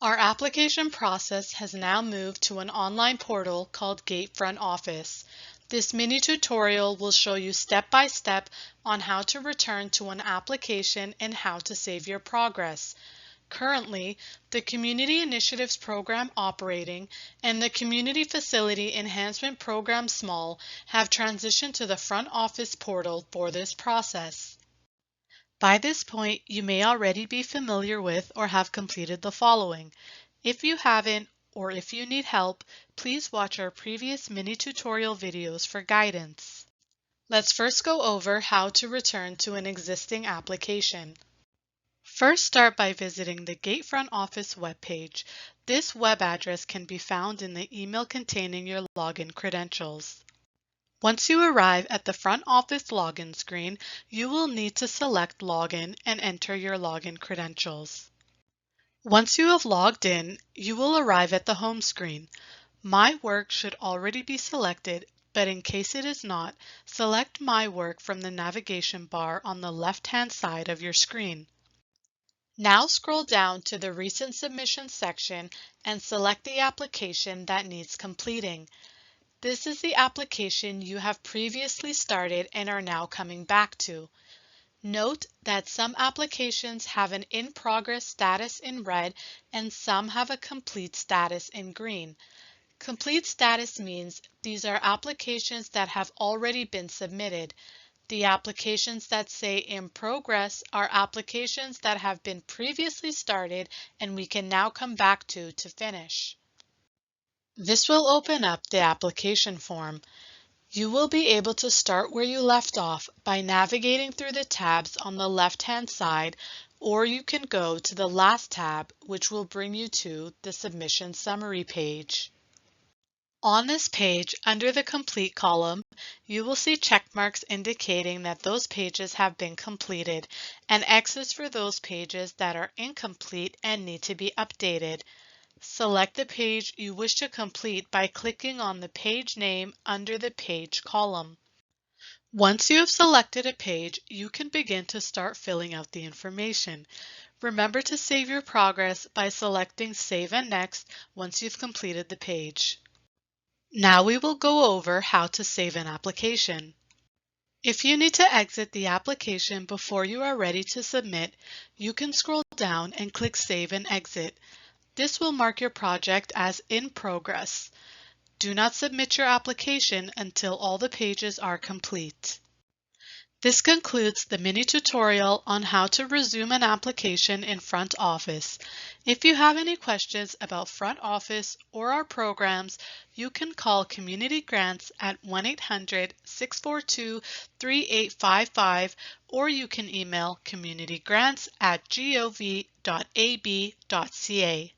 Our application process has now moved to an online portal called Gate Front Office. This mini tutorial will show you step by step on how to return to an application and how to save your progress. Currently, the Community Initiatives Program Operating and the Community Facility Enhancement Program Small have transitioned to the Front Office portal for this process. By this point, you may already be familiar with or have completed the following. If you haven't, or if you need help, please watch our previous mini tutorial videos for guidance. Let's first go over how to return to an existing application. First, start by visiting the Gate Front Office webpage. This web address can be found in the email containing your login credentials. Once you arrive at the Front Office login screen, you will need to select Login and enter your login credentials. Once you have logged in, you will arrive at the home screen. My Work should already be selected, but in case it is not, select My Work from the navigation bar on the left-hand side of your screen. Now scroll down to the Recent Submissions section and select the application that needs completing. This is the application you have previously started and are now coming back to. Note that some applications have an in progress status in red and some have a complete status in green. Complete status means these are applications that have already been submitted. The applications that say in progress are applications that have been previously started and we can now come back to finish. This will open up the application form. You will be able to start where you left off by navigating through the tabs on the left-hand side, or you can go to the last tab, which will bring you to the Submission Summary page. On this page, under the Complete column, you will see check marks indicating that those pages have been completed, and X's for those pages that are incomplete and need to be updated. Select the page you wish to complete by clicking on the page name under the Page column. Once you have selected a page, you can begin to start filling out the information. Remember to save your progress by selecting Save and Next once you've completed the page. Now we will go over how to save an application. If you need to exit the application before you are ready to submit, you can scroll down and click Save and Exit. This will mark your project as in progress. Do not submit your application until all the pages are complete. This concludes the mini tutorial on how to resume an application in Front Office. If you have any questions about Front Office or our programs, you can call Community Grants at 1-800-642-3855 or you can email communitygrants@gov.ab.ca.